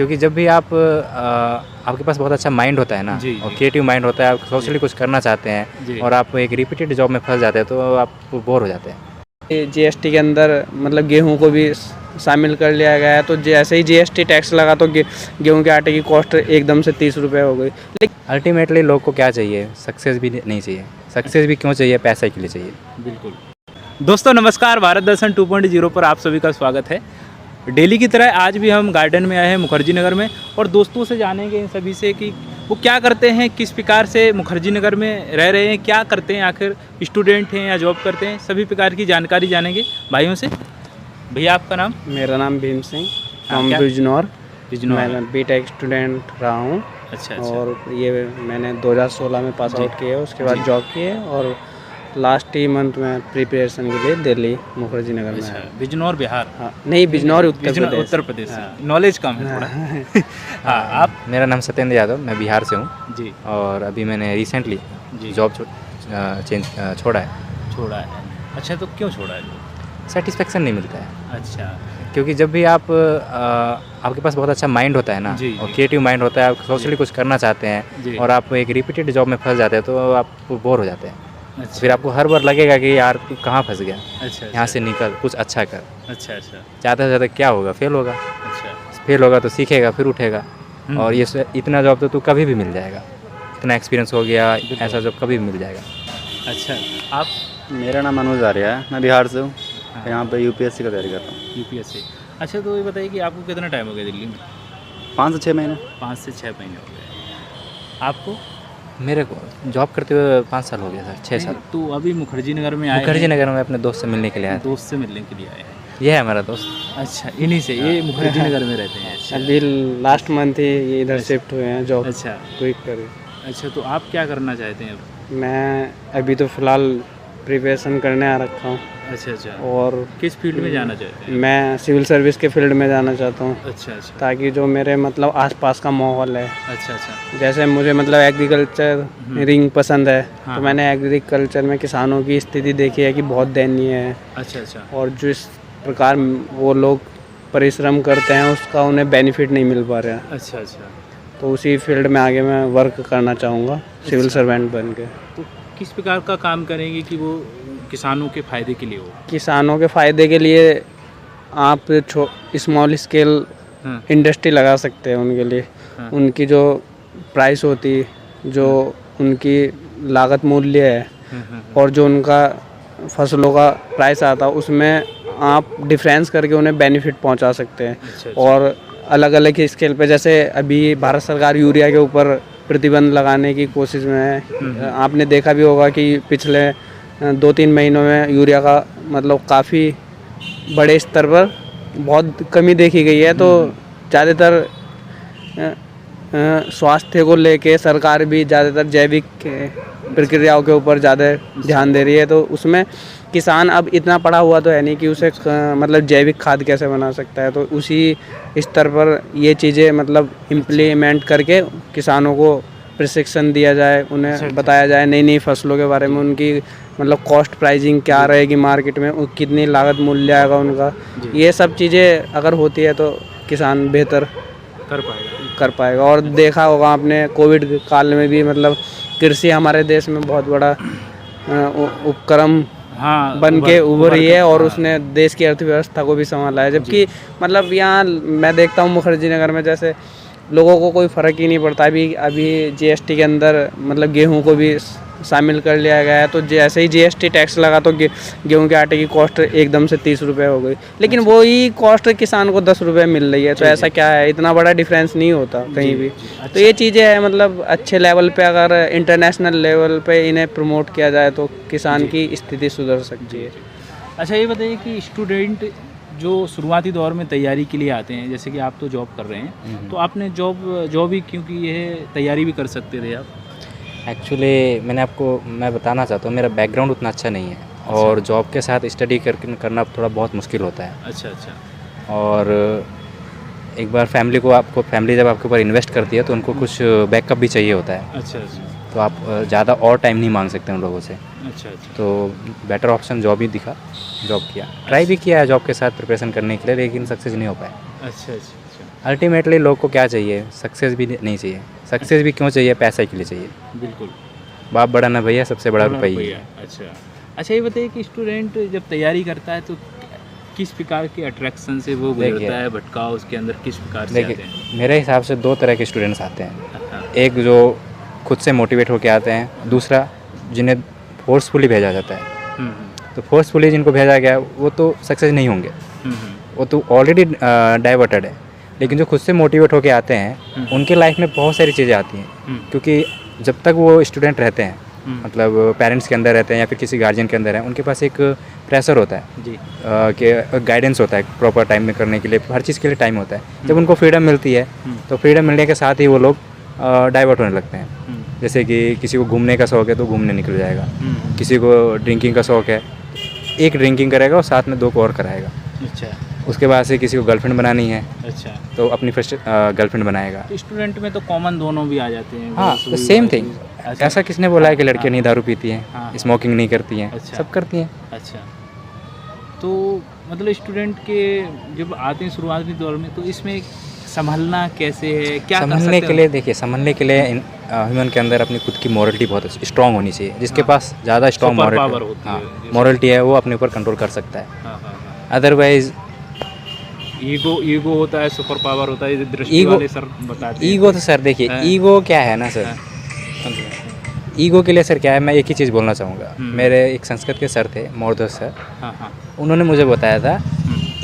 क्योंकि जब भी आप आपके पास बहुत अच्छा माइंड होता है ना जी, और जी। क्रिएटिव माइंड होता है, आप सोशली कुछ करना चाहते हैं जी। और आप एक रिपीटेड जॉब में फंस जाते हैं तो आप बोर हो जाते हैं। जीएसटी के अंदर मतलब गेहूं को भी शामिल कर लिया गया है। तो जैसे ही जीएसटी टैक्स लगा तो गेहूं के आटे की कॉस्ट एकदम से 30 रुपये हो गई। लेकिन अल्टीमेटली लोग को क्या चाहिए? सक्सेस भी नहीं चाहिए। सक्सेस भी क्यों चाहिए? पैसे के लिए चाहिए। बिल्कुल। दोस्तों नमस्कार, भारत दर्शन 2.0 पर आप सभी का स्वागत है। डेली की तरह आज भी हम गार्डन में आए हैं मुखर्जी नगर में और दोस्तों से जानेंगे इन सभी से कि वो क्या करते हैं, किस प्रकार से मुखर्जी नगर में रह रहे हैं, क्या करते हैं, आखिर स्टूडेंट हैं या जॉब करते हैं, सभी प्रकार की जानकारी जानेंगे भाइयों से। भैया आपका नाम? मेरा नाम भीम सिंह, हाँ, हम क्या? बिजनौर। बिजनौर। मैं बीटेक स्टूडेंट रहा हूँ। अच्छा। और ये मैंने 2016 में पास जी। आउट किया, उसके बाद जी। जॉब किए और लास्ट ही मंथ में प्रिपरेशन के लिए दिल्ली मुखर्जी नगर में अच्छा, आया। बिजनौर बिहार। हाँ, नहीं, बिजनौर उत्तर प्रदेश। नॉलेज कम है थोड़ा। हाँ, आप? मेरा नाम सत्येंद्र यादव, मैं बिहार से हूँ जी। और अभी मैंने रिसेंटली जी। जॉब छोड़ा है। छोड़ा है। अच्छा, तो क्यों छोड़ा है? सेटिस्फेक्शन नहीं मिलता है, अच्छा। क्योंकि जब भी आप आपके पास बहुत अच्छा माइंड होता है ना जी, और जी। क्रिएटिव माइंड होता है, आप सोशली कुछ करना चाहते हैं जी। और आप एक रिपीटेड जॉब में फंस जाते हैं तो आप बोर हो जाते हैं। अच्छा। फिर आपको हर बार लगेगा कि यार तू कहाँ फंस गया, अच्छा। यहाँ से निकल, कुछ अच्छा कर। अच्छा। अच्छा। ज़्यादा से ज़्यादा क्या होगा? फेल होगा। अच्छा। फेल होगा तो सीखेगा, फिर उठेगा। हम्म। और इतना जॉब तो तू कभी भी मिल जाएगा, इतना एक्सपीरियंस हो गया, बिल्कुल। ऐसा जॉब कभी भी मिल जाएगा। अच्छा, आप? मेरा नाम अनुज आर्या है, मैं बिहार से हूँ। हाँ। यहाँ पे यूपीएससी का तैयारी कर रहा हूँ। यूपीएससी। अच्छा, तो ये बताइए कि आपको कितना टाइम हो गया दिल्ली में? 5 से 6 महीने। 5 से 6 महीने हो गए। आपको? मेरे को जॉब करते हुए 5 साल हो गया सर, 6 साल। तो अभी मुखर्जी नगर में आए मुखर्जी हैं, नगर में अपने दोस्त से मिलने के लिए आया था। दोस्त से मिलने के लिए आए हैं। ये है हमारा दोस्त। अच्छा, इन्हीं से ये मुखर्जी नगर में रहते हैं। अच्छा। अभी लास्ट मंथ ही ये इधर शिफ्ट हुए हैं जॉब अच्छा। क्विक कर। अच्छा, तो आप क्या करना चाहते हैं अब? मैं अभी तो फ़िलहाल प्रिपरेशन करने आ रखा हूँ अच्छा। अच्छा, और किस फील्ड में जाना चाहते हैं? मैं सिविल सर्विस के फील्ड में जाना चाहता हूँ, अच्छा। अच्छा। ताकि जो मेरे मतलब आसपास का माहौल है, अच्छा। अच्छा। जैसे मुझे मतलब एग्रीकल्चर रिंग पसंद है। हाँ, तो मैंने एग्रीकल्चर में किसानों की स्थिति देखी है कि बहुत दयनीय है अच्छा। अच्छा। और जिस प्रकार वो लोग परिश्रम करते हैं उसका उन्हें बेनिफिट नहीं मिल पा रहा है। अच्छा। अच्छा, तो उसी फील्ड में आगे मैं वर्क करना चाहूँगा, सिविल सर्वेंट बन के। तो किस प्रकार का काम करेंगे कि वो किसानों के फायदे के लिए हो? किसानों के फ़ायदे के लिए आप स्मॉल स्केल हाँ। इंडस्ट्री लगा सकते हैं उनके लिए। हाँ। उनकी जो प्राइस होती, जो उनकी लागत मूल्य है हाँ। और जो उनका फसलों का प्राइस आता है, उसमें आप डिफरेंस करके उन्हें बेनिफिट पहुंचा सकते हैं। अच्छा। और अलग अलग स्केल पे, जैसे अभी भारत सरकार यूरिया के ऊपर प्रतिबंध लगाने की कोशिश में है। आपने देखा भी होगा कि पिछले 2-3 महीनों में यूरिया का मतलब काफ़ी बड़े स्तर पर बहुत कमी देखी गई है। तो ज़्यादातर स्वास्थ्य को लेके सरकार भी ज़्यादातर जैविक प्रक्रियाओं के ऊपर ज़्यादा ध्यान दे रही है। तो उसमें किसान अब इतना पढ़ा हुआ तो है नहीं कि उसे मतलब जैविक खाद कैसे बना सकता है। तो उसी स्तर पर ये चीज़ें मतलब इम्प्लीमेंट करके किसानों को प्रशिक्षण दिया जाए, उन्हें बताया जाए नई नई फसलों के बारे में, उनकी मतलब कॉस्ट प्राइसिंग क्या रहेगी मार्केट में, कितनी लागत मूल्य आएगा उनका। ये सब चीज़ें अगर होती है तो किसान बेहतर कर पाएगा। और देखा होगा आपने कोविड काल में भी मतलब कृषि हमारे देश में बहुत बड़ा उपक्रम हाँ, बन के उभर रही है और हाँ। उसने देश की अर्थव्यवस्था को भी संभाला है। जबकि मतलब यहाँ मैं देखता हूँ मुखर्जी नगर में जैसे लोगों को कोई फ़र्क ही नहीं पड़ता। अभी जीएसटी के अंदर मतलब गेहूं को भी शामिल कर लिया गया है। तो जैसे ही जीएसटी टैक्स लगा तो गेहूं के आटे की कॉस्ट एकदम से 30 रुपये हो गई। लेकिन वही कॉस्ट किसान को 10 रुपये मिल रही है। तो ऐसा क्या है, इतना बड़ा डिफरेंस नहीं होता कहीं भी। तो ये चीज़ें हैं, मतलब अच्छे लेवल पे अगर इंटरनेशनल लेवल पे इन्हें प्रमोट किया जाए तो किसान की स्थिति सुधर सकती है। अच्छा, ये बताइए कि स्टूडेंट जो शुरुआती दौर में तैयारी के लिए आते हैं, जैसे कि आप तो जॉब कर रहे हैं, तो आपने जॉब ही क्योंकि ये तैयारी भी कर सकते थे आप? एक्चुअली मैं बताना चाहता हूँ, मेरा बैकग्राउंड उतना अच्छा नहीं है और जॉब के साथ स्टडी करना थोड़ा बहुत मुश्किल होता है। अच्छा। अच्छा। और एक बार फैमिली जब आपके ऊपर इन्वेस्ट करती है तो उनको कुछ बैकअप भी चाहिए होता है। अच्छा। अच्छा। तो आप ज़्यादा और टाइम नहीं मांग सकते उन लोगों से। अच्छा। अच्छा। तो बेटर ऑप्शन जॉब ही दिखा, जॉब किया, ट्राई भी किया है जॉब के साथ प्रिपरेशन करने के लिए, लेकिन सक्सेस नहीं हो पाया। अच्छा। अच्छा। अच्छा। अल्टीमेटली लोग को क्या चाहिए, सक्सेस भी नहीं चाहिए। सक्सेस भी क्यों चाहिए, पैसा के लिए चाहिए। बिल्कुल। बाप बड़ा ना भैया, सबसे बड़ा रुपया। रुपया। अच्छा अच्छा, ये बताइए कि स्टूडेंट जब तैयारी करता है तो किस प्रकार के अट्रैक्शन से वो देखिए। गुजरता है, भटकाव उसके अंदर किस प्रकार से आते देखिए, हैं? मेरे हिसाब से 2 तरह के स्टूडेंट्स आते हैं। हाँ, एक जो खुद से मोटिवेट होकर आते हैं, दूसरा जिन्हें फोर्सफुली भेजा जाता है। हम्म, तो फोर्सफुली जिनको भेजा गया वो तो सक्सेस नहीं होंगे, हम्म, वो तो ऑलरेडी डाइवर्टेड है। लेकिन जो खुद से मोटिवेट होकर आते हैं उनके लाइफ में बहुत सारी चीज़ें आती हैं, क्योंकि जब तक वो स्टूडेंट रहते हैं, मतलब पेरेंट्स के अंदर रहते हैं या फिर किसी गार्जियन के अंदर है, उनके पास एक प्रेशर होता है जी। कि गाइडेंस होता है प्रॉपर टाइम में करने के लिए, हर चीज़ के लिए टाइम होता है। जब उनको फ्रीडम मिलती है तो फ्रीडम मिलने के साथ ही वो लोग डाइवर्ट होने लगते हैं। जैसे कि किसी को घूमने का शौक है तो घूमने निकल जाएगा, किसी को ड्रिंकिंग का शौक है, एक ड्रिंकिंग करेगा और साथ में 2 को और कराएगा। अच्छा उसके बाद से किसी को गर्लफ्रेंड बनानी है अच्छा, तो अपनी फर्स्ट गर्लफ्रेंड बनाएगा। स्टूडेंट में तो कॉमन दोनों भी आ जाते हैं। हाँ, गर्ल्स भी, सेम बॉयज थिंग। भी। अच्छा ऐसा किसने बोला है कि लड़कियां नहीं दारू पीती हैं, हाँ। स्मोकिंग नहीं करती हैं? अच्छा। सब करती हैं। अच्छा, तो मतलब स्टूडेंट के जब आते हैं शुरुआती दौर में तो इसमें संभलना कैसे है, क्या कर संभलने सकते के हैं? लिए देखिए, संभलने के लिए ह्यूमन के अंदर अपनी खुद की मॉरलिटी बहुत स्ट्रांग होनी चाहिए। जिसके पास ज़्यादा स्ट्रांग सुपर पावर मॉरलिटी, होती है, हाँ, जैसे- मॉरलिटी है, वो अपने ऊपर कंट्रोल कर सकता है। हाँ हाँ हाँ। अदरवाइज ईगो होता है, सुपर पावर होता है, दृष्टि ईगो- वाले सर बताते हैं। ईगो तो सर देखिए, हाँ। ईगो क्या है ना सर, ईगो के लिए सर क्या है, मैं एक ही चीज़ बोलना चाहूँगा। मेरे एक संस्कृत के सर थे, मोरधस सर, हाँ हाँ। उन्होंने मुझे बताया था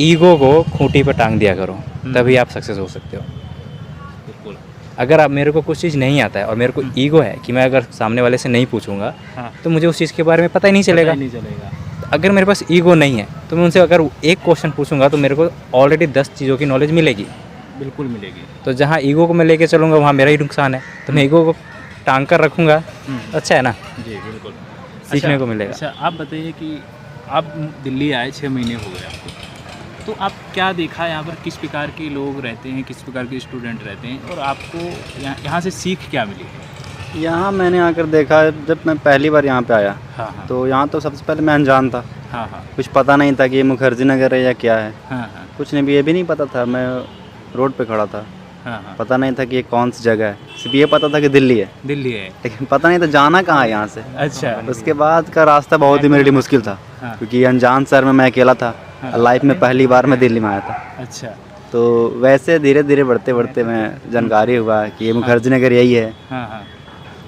ईगो को खूंटी पर टांग दिया करो, तभी आप सक्सेस हो सकते हो। बिल्कुल। अगर आप, मेरे को कुछ चीज़ नहीं आता है और मेरे को ईगो है कि मैं अगर सामने वाले से नहीं पूछूंगा हाँ, तो मुझे उस चीज़ के बारे में पता ही नहीं पता चलेगा। ही नहीं चलेगा। अगर मेरे पास ईगो नहीं है तो मैं उनसे अगर एक क्वेश्चन पूछूंगा तो मेरे को ऑलरेडी 10 चीज़ों की नॉलेज मिलेगी। बिल्कुल मिलेगी। तो जहाँ ईगो को मैं लेके चलूँगा वहाँ मेरा ही नुकसान है, तो मैं ईगो को टांग कर रखूँगा, अच्छा है ना, जी बिल्कुल। सीखने को मिलेगा। अच्छा, आप बताइए कि आप दिल्ली आए 6 महीने हो गए आपको, तो आप क्या देखा यहाँ पर, किस प्रकार के लोग रहते हैं, किस प्रकार के स्टूडेंट रहते हैं, और आपको यहाँ से सीख क्या मिली? यहाँ मैंने आकर देखा, जब मैं पहली बार यहाँ पे आया हाँ हाँ तो यहाँ तो सबसे पहले मैं अनजान था, हाँ हाँ कुछ पता नहीं था कि ये मुखर्जी नगर है या क्या है, हाँ हाँ कुछ नहीं भी, ये भी नहीं पता था। मैं रोड पे खड़ा था, हाँ हाँ। पता नहीं था कि ये कौन सी जगह है, सिर्फ ये पता था कि दिल्ली है, दिल्ली है। लेकिन पता नहीं था जाना कहाँ है यहाँ से। अच्छा। उसके बाद का रास्ता बहुत ही मेरे लिए मुश्किल था, हाँ। क्योंकि अनजान शहर में मैं अकेला था, लाइफ में पहली बार मैं दिल्ली में आया था। अच्छा। तो वैसे धीरे धीरे बढ़ते बढ़ते मैं जानकारी हुआ कि ये मुखर्जी नगर यही है। हाँ हाँ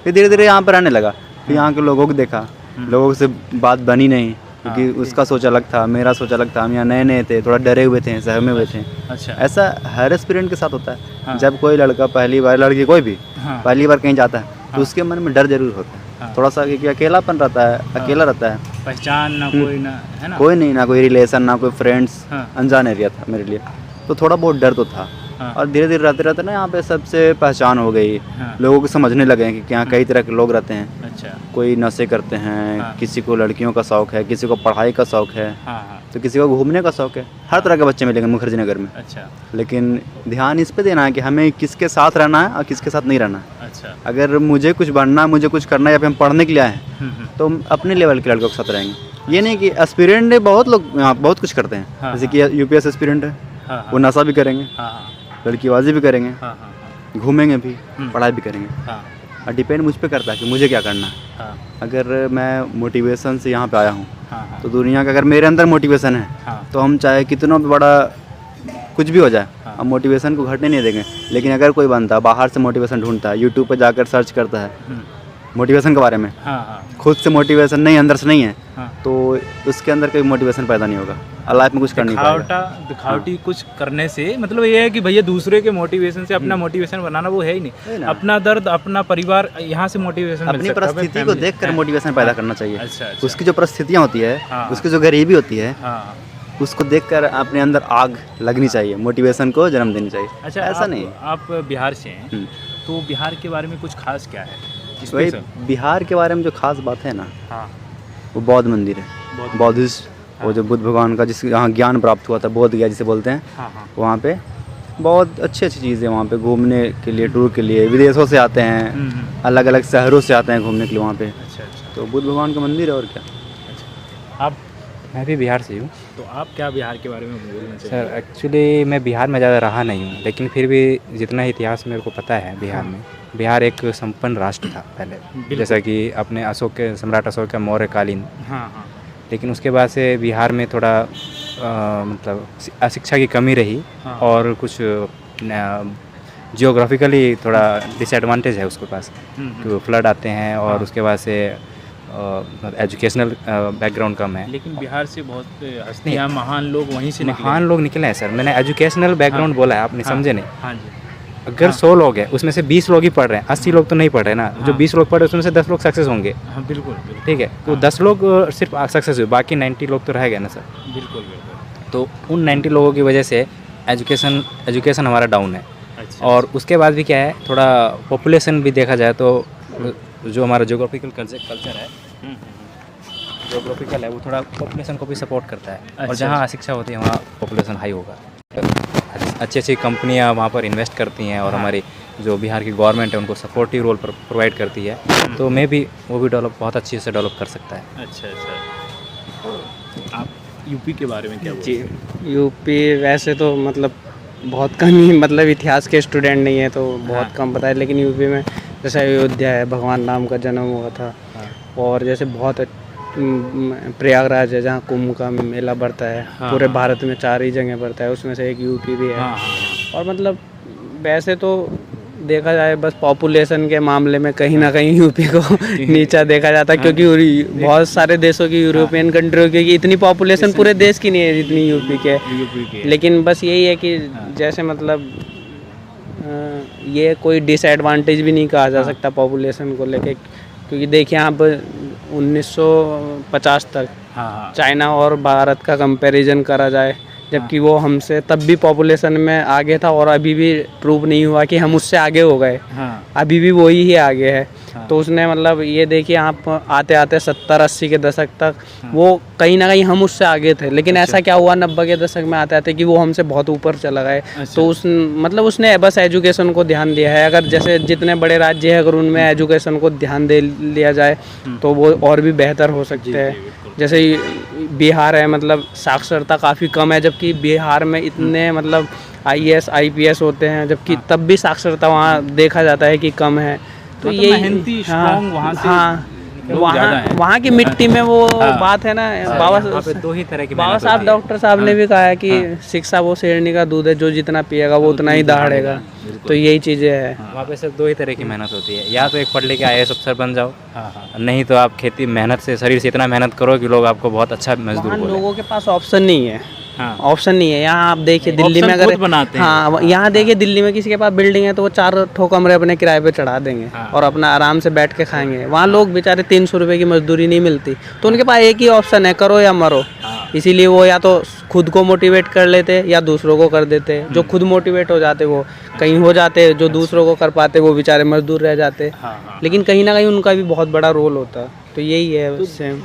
फिर धीरे धीरे यहाँ पर रहने लगा, फिर यहाँ के लोगों को देखा, लोगों से बात बनी नहीं, क्योंकि उसका सोच अलग था, मेरा सोच अलग था। हम यहाँ नए नए थे, थोड़ा डरे हुए थे, सहमे हुए थे। अच्छा। ऐसा हर एस्पिरेंट के साथ होता है। हाँ। जब कोई लड़का पहली बार, लड़की कोई भी हाँ पहली बार कहीं जाता है तो उसके मन में डर जरूर होता है, हाँ। थोड़ा सा, क्योंकि अकेलापन रहता है, अकेला रहता है, पहचान ना कोई ना, है ना? कोई नहीं, ना कोई रिलेशन, ना कोई फ्रेंड्स, हाँ। अनजान एरिया था मेरे लिए, तो थोड़ा बहुत डर तो था। हाँ। और धीरे धीरे रहते रहते ना यहाँ पे सबसे पहचान हो गई, हाँ। लोगों को समझने लगे कि यहाँ कई तरह के लोग रहते हैं। अच्छा। कोई नशे करते हैं, हाँ। किसी को लड़कियों का शौक है, किसी को पढ़ाई का शौक है, हाँ हाँ। तो किसी को घूमने का शौक है। हर तरह के बच्चे मिलेंगे मुखर्जी नगर में, अच्छा लेकिन ध्यान इस पे देना है कि हमें किसके साथ रहना है और किसके साथ नहीं रहना है। अच्छा। अगर मुझे कुछ बनना है, मुझे कुछ करना है, या फिर हम पढ़ने के लिए आए हैं, हम्म। तो हम अपने लेवल के लड़कों के साथ रहेंगे। ये नहीं कि एस्पिरेंट बहुत लोग यहाँ बहुत कुछ करते हैं, हाँ, जैसे कि यूपीएस एस्पिरेंट है, हाँ वो नशा भी करेंगे, हाँ हाँ लड़कीबाजी भी करेंगे, हाँ हाँ घूमेंगे भी, पढ़ाई भी करेंगे। हाँ और डिपेंड मुझ पे करता है कि मुझे क्या करना है। हाँ अगर मैं मोटिवेशन से यहाँ पे आया हूँ, हाँ हाँ तो दुनिया का, अगर मेरे अंदर मोटिवेशन है हाँ तो हम चाहे कितना भी बड़ा कुछ भी हो जाए, हाँ। हम मोटिवेशन को घटने नहीं देंगे। लेकिन अगर कोई बंदा बाहर से मोटिवेशन ढूंढता है, यूट्यूब पर जाकर सर्च करता है मोटिवेशन के बारे में, हाँ हाँ खुद से मोटिवेशन नहीं, अंदर से नहीं है, हाँ। तो उसके अंदर कोई मोटिवेशन पैदा नहीं होगा और लाइफ में कुछ कर नहीं पाएगा। दिखावटी कुछ करने से मतलब ये है कि भैया दूसरे के मोटिवेशन से अपना मोटिवेशन बनाना वो है ही है नहीं। ना। अपना दर्द, अपना परिवार, यहाँ से मोटिवेशन मिल अपनी सकता है, परिस्थिति को family। देखकर मोटिवेशन पैदा करना चाहिए। अच्छा अच्छा। उसकी जो परिस्थितियाँ होती है, हाँ। उसकी जो गरीबी होती है, हाँ। उसको देखकर अपने अंदर आग लगनी चाहिए, मोटिवेशन को जन्म देनी चाहिए। अच्छा, ऐसा नहीं। आप बिहार से हैं, हम्म। तो बिहार के बारे में कुछ खास क्या है? वही स्पेशल? बिहार के बारे में जो खास बात है ना, हाँ। वो बौद्ध मंदिर है, बौद्धिस्ट, वो जो बुद्ध भगवान का जिस यहाँ ज्ञान प्राप्त हुआ था, बोध गया जिसे बोलते हैं, हाँ हाँ वहाँ पे बहुत अच्छी अच्छी चीज़ें, वहाँ पे घूमने के लिए, टूर के लिए विदेशों से आते हैं, अलग अलग शहरों से आते हैं घूमने के लिए वहाँ पे। अच्छा अच्छा तो बुद्ध भगवान का मंदिर है, और क्या। अच्छा। आप मैं भी बिहार से हूँ तो आप क्या बिहार के बारे में बोलना चाहेंगे? सर। एक्चुअली मैं बिहार में ज़्यादा रहा नहीं हूँ, लेकिन फिर भी जितना इतिहास मेरे को पता है बिहार में, बिहार एक संपन्न राष्ट्र था पहले, जैसा कि अपने अशोक के सम्राट अशोक का मौर्यकालीन। हाँ हाँ लेकिन उसके बाद से बिहार में थोड़ा मतलब अशिक्षा की कमी रही, हाँ। और कुछ जियोग्राफिकली थोड़ा डिसएडवांटेज है उसके पास, कि फ्लड आते हैं, और उसके बाद से एजुकेशनल बैकग्राउंड कम है। लेकिन बिहार से बहुत हस्तियाँ महान लोग वहीं से निकले महान लोग निकले हैं सर, मैंने एजुकेशनल बैकग्राउंड बोला है, आपने समझे नहीं। हाँ जी अगर 100 लोग हैं उसमें से 20 लोग ही पढ़ रहे हैं, 80 लोग तो नहीं पढ़ रहे ना। जो 20 लोग पढ़ रहे हैं उसमें से 10 लोग सक्सेस होंगे, हाँ बिल्कुल बिल्कुल ठीक है। तो 10 लोग सिर्फ सक्सेस हुए, बाकी 90 लोग तो रह गए ना सर। बिल्कुल बिल्कुल। तो उन 90 लोगों की वजह से एजुकेशन हमारा डाउन है। अच्छा और उसके बाद भी क्या है, थोड़ा पॉपुलेशन भी देखा जाए तो जो हमारा जोग्राफिकल कल्चर है, जोग्राफिकल है, वो थोड़ा पॉपुलेशन को भी सपोर्ट करता है। और अच्छा, जहाँ अशिक्षा होती है वहाँ पॉपुलेशन हाई होगा। अच्छी अच्छी कंपनियाँ वहाँ पर इन्वेस्ट करती हैं, और हमारी जो बिहार की गवर्नमेंट है उनको सपोर्टिव रोल प्रोवाइड करती है, तो मे भी वो भी बहुत अच्छे से डेवलप कर सकता है। अच्छा अच्छा। आप यूपी के बारे में क्या जी बोलते यूपी वैसे तो मतलब बहुत कम ही मतलब इतिहास के स्टूडेंट नहीं है तो बहुत कम पता है, लेकिन यूपी में जैसे अयोध्या है, भगवान राम का जन्म हुआ था। और जैसे बहुत प्रयागराज है जहाँ कुंभ का मेला बढ़ता है। पूरे भारत में 4 ही जगह बढ़ता है, उसमें से एक यूपी भी है। और मतलब वैसे तो देखा जाए बस पॉपुलेशन के मामले में कहीं ना कहीं यूपी को नीचा देखा जाता है, क्योंकि बहुत सारे देशों की यूरोपियन कंट्रियों की इतनी पॉपुलेशन पूरे देश की नहीं है जितनी यूपी के। लेकिन बस यही है कि जैसे मतलब ये कोई डिसएडवांटेज भी नहीं कहा जा सकता पॉपुलेशन को लेके, क्योंकि देखिए आप 1950 तक चाइना और भारत का कंपैरिजन करा जाए, जबकि वो हमसे तब भी पॉपुलेशन में आगे था, और अभी भी प्रूव नहीं हुआ कि हम उससे आगे हो गए। अभी भी वही ही आगे है। तो उसने मतलब ये देखिए आप आते आते 70-80 के दशक तक वो कहीं ना कहीं हम उससे आगे थे, लेकिन ऐसा क्या हुआ 90 के दशक में आते आते कि वो हमसे बहुत ऊपर चला गए। तो उसने बस एजुकेशन को ध्यान दिया है। अगर जैसे जितने बड़े राज्य है अगर उनमें एजुकेशन को ध्यान दे लिया जाए तो वो और भी बेहतर हो सकते हैं। जैसे बिहार है, मतलब साक्षरता काफ़ी कम है, जबकि बिहार में इतने मतलब IAS IPS होते हैं, जबकि तब भी साक्षरता वहाँ देखा जाता है कि कम है। तो ये मेहनती स्ट्रॉन्ग वहाँ से वहाँ की मिट्टी में वो बात है ना। बाबा 2 ही तरह की बाबा साहब डॉक्टर साहब ने भी कहा है कि शिक्षा वो शेरनी का दूध है, जो जितना पिएगा वो उतना ही दहाड़ेगा। तो यही चीज़ें है। वहाँ पे सिर्फ 2 ही तरह की मेहनत होती है, या तो एक पढ़ लिखे IAS अफसर बन जाओ, नहीं तो आप खेती मेहनत से शरीर से इतना मेहनत करो कि लोग आपको बहुत अच्छा मजदूर बोले। लोगों के पास ऑप्शन नहीं है। ऑप्शन नहीं है। यहाँ आप देखिए दिल्ली में अगर यहाँ देखिए दिल्ली में किसी के पास बिल्डिंग है तो वो 4 ठो कमरे अपने किराए पे चढ़ा देंगे और अपना आराम से बैठ के खाएंगे। वहाँ लोग बेचारे 300 रुपये की मजदूरी नहीं मिलती, तो उनके पास एक ही ऑप्शन है, करो या मरो। इसीलिए वो या तो खुद को मोटिवेट कर लेते या दूसरों को कर देते। जो खुद मोटिवेट हो जाते वो कहीं हो जाते, जो दूसरों को कर पाते वो बेचारे मजदूर रह जाते। लेकिन कहीं ना कहीं उनका भी बहुत बड़ा रोल होता है। तो यही है।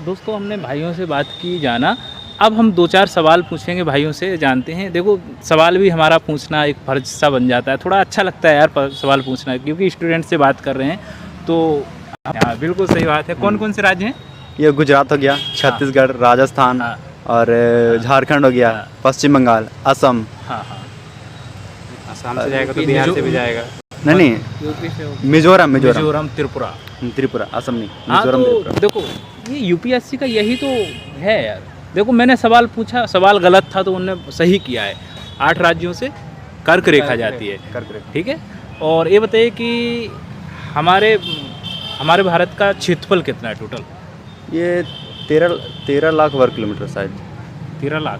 दोस्तों हमने भाइयों से बात की जाना, अब हम 2-4 सवाल पूछेंगे भाइयों से, जानते हैं। देखो सवाल भी हमारा पूछना एक फर्ज सा बन जाता है, थोड़ा अच्छा लगता है यार सवाल पूछना, क्योंकि स्टूडेंट से बात कर रहे हैं। तो हाँ बिल्कुल सही बात है। कौन कौन से राज्य हैं? ये गुजरात हो गया, छत्तीसगढ़, राजस्थान और झारखंड हो गया, पश्चिम बंगाल, असम। असम से जाएगा तो बिहार से भी जाएगा। नहीं मिजोरम, त्रिपुरा, असम नहीं, मिजोरम। तो देखो ये UPSC का यही तो है यार। देखो मैंने सवाल पूछा, सवाल गलत था तो उन्होंने सही किया है। 8 राज्यों से कर्क रेखा जाती है, ठीक है। और ये बताइए कि हमारे भारत का क्षेत्रफल कितना है टोटल? ये 13 लाख वर्ग किलोमीटर शायद। 13 लाख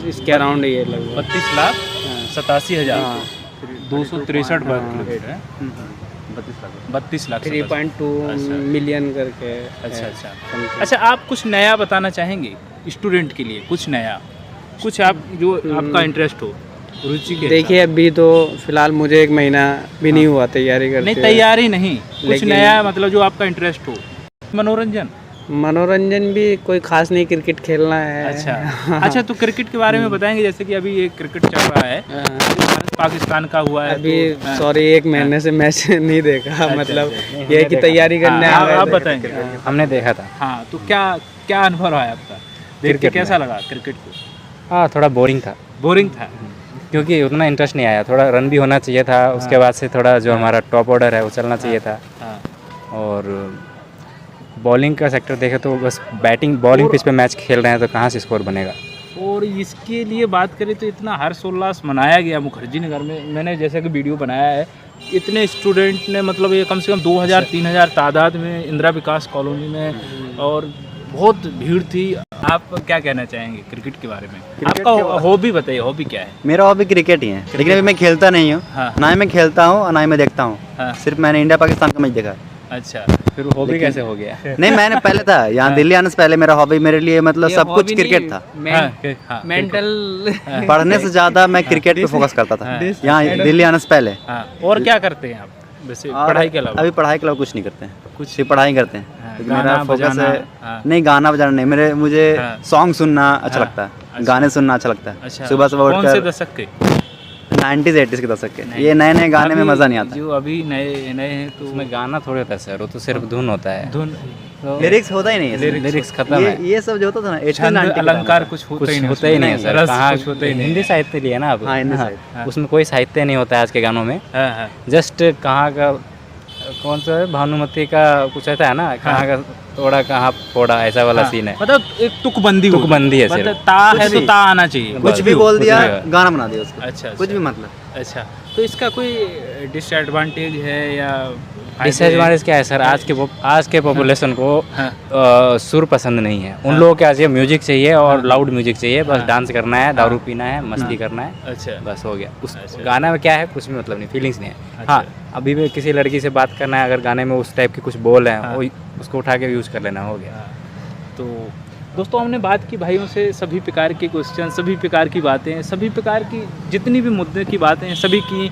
इसके अराउंड ये लगभग 32,87,263 वर्ग किलोमीटर है। 32 लाख 3.2 मिलियन करके। अच्छा आप कुछ नया बताना चाहेंगे स्टूडेंट के लिए? कुछ नया, कुछ आप जो आपका इंटरेस्ट हो, रुचि के। देखिए अभी तो फिलहाल मुझे 1 महीना भी नहीं हुआ तैयारी करते। नहीं तैयारी नहीं, कुछ नया मतलब जो आपका इंटरेस्ट हो। मनोरंजन भी कोई खास नहीं, क्रिकेट खेलना है। अच्छा तो क्रिकेट के बारे में बताएंगे। जैसे कि अभी ये क्रिकेट चल रहा है, भारत पाकिस्तान का हुआ है अभी। सॉरी 1 महीने से मैच नहीं देखा, मतलब ये की तैयारी करने आप बताएंगे। हमने देखा था। हाँ तो क्या क्या अनुभव रहा है आपका? देख के क्रिकेट कैसा में? लगा क्रिकेट को? हाँ, थोड़ा बोरिंग था बोरिंग था। क्योंकि उतना इंटरेस्ट नहीं आया। थोड़ा रन भी होना चाहिए था, उसके बाद से थोड़ा जो हमारा टॉप ऑर्डर है वो चलना चाहिए था। हाँ और बॉलिंग का सेक्टर देखे तो बस बैटिंग बॉलिंग पिच पे मैच खेल रहे हैं तो कहाँ से स्कोर बनेगा। और इसके लिए बात करें तो इतना हर्षोल्लास मनाया गया मुखर्जी नगर में। मैंने जैसे कि वीडियो बनाया है, इतने स्टूडेंट ने मतलब ये कम से कम 2000-3000 तादाद में इंदिरा विकास कॉलोनी में, और बहुत भीड़ थी। आप क्या कहना चाहेंगे क्रिकेट के बारे में? आपका हॉबी बताइए, हॉबी क्या है? मेरा हॉबी क्रिकेट ही है, लेकिन अभी मैं खेलता नहीं हूँ। हाँ। ना ही मैं खेलता हूँ और ना ही मैं देखता हूँ। हाँ। सिर्फ मैंने इंडिया पाकिस्तान का मैच देखा है। अच्छा, फिर हॉबी कैसे हो गया? नहीं, मैंने पहले था यहाँ दिल्ली आने से पहले मेरा हॉबी मेरे लिए मतलब सब कुछ क्रिकेट था। हाँ, मेंटल पढ़ने से ज़्यादा मैं क्रिकेट पे फोकस करता था यहाँ दिल्ली आने से पहले। हाँ। और क्या करते हैं आप वैसे और पढ़ाई के अलावा? अभी पढ़ाई के अलावा कुछ नहीं करते हैं, कुछ सिर्फ पढ़ाई करते हैं। हाँ, लेकिन गाना मेरा फोकस बजाना, है हाँ। नहीं, गाना बजाना नहीं, मुझे हाँ। सॉन्ग सुनना अच्छा हाँ, लगता है, अच्छा। गाने सुनना अच्छा लगता है। अच्छा, सुबह सुबह कौन से उठकर दशक के? 90s 80s के दशक के, ये नए नए गाने में अभी मज़ा नहीं आता। जो अभी नए नए हैं तो उसमें गाना थोड़े होता है सर, वो तो सिर्फ धुन होता है। धुन, तो लिरिक्स होता ही नहीं है इसमें। लिरिक्स खत्म है। ये सब जो होता था ना 80s छंद 90s के अलंकार गाने कुछ होता कुछ ही नहीं, होता ही नहीं है उसमें सर। रस कहाँ कुछ होता ही नहीं। हिंदी साहित्य लिए ना आप? हाँ, हिंदी हाँ, साहित्य। उसमें कोई साहित्य नहीं होता है आज के गानों में। हाँ हाँ जस्ट कहाँ का कौन सा है, भानुमति का कुछ ऐसा है ना, कहाँ का तोड़ा कहाँ फोड़ा, ऐसा वाला हाँ, सीन है। मतलब एक तुकबंदी होती तुकबंदी है मतलब सिर्फ। ता है तो भी। ता आना चाहिए। कुछ भी बोल दिया, कुछ भी। गाना बना दिया उसको। अच्छा, कुछ भी अच्छा। मतलब। अच्छा, तो इसका कोई डिसएडवांटेज है या फायदे? डिसएडवांटेज क्या है सर? आज के पॉपुलेशन को हाँ। सुर पसंद नहीं है। उन हाँ। लोगों के आज ये म्यूजिक चाहिए और हाँ। लाउड म्यूजिक चाहिए। बस हाँ। डांस करना है, दारू पीना है, मस्ती करना है, अच्छा बस हो गया। उस अच्छा। गाना में क्या है, कुछ भी मतलब नहीं, फीलिंग्स नहीं है। अच्छा। हाँ, अभी भी किसी लड़की से बात करना है, अगर गाने में उस टाइप के कुछ बोल हैं, हाँ। वो उसको उठा के यूज़ कर लेना, हो गया। हाँ। तो दोस्तों हमने बात की भाइयों से, सभी प्रकार के क्वेश्चन, सभी प्रकार की बातें, सभी प्रकार की जितनी भी मुद्दे की बातें हैं, सभी की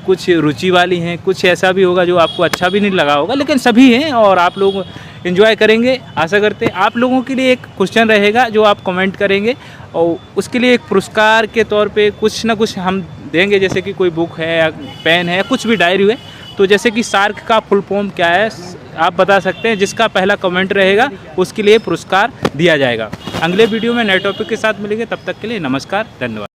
कुछ रुचि वाली हैं, कुछ ऐसा भी होगा जो आपको अच्छा भी नहीं लगा होगा, लेकिन सभी हैं और आप लोग एंजॉय करेंगे। आशा करते हैं आप लोगों के लिए एक क्वेश्चन रहेगा जो आप कमेंट करेंगे और उसके लिए एक पुरस्कार के तौर पे कुछ ना कुछ हम देंगे, जैसे कि कोई बुक है या पेन है, कुछ भी डायरी है। तो जैसे कि सार्क का फुल फॉर्म क्या है आप बता सकते हैं, जिसका पहला कमेंट रहेगा उसके लिए पुरस्कार दिया जाएगा। अगले वीडियो में नए टॉपिक के साथ मिलेंगे, तब तक के लिए नमस्कार, धन्यवाद।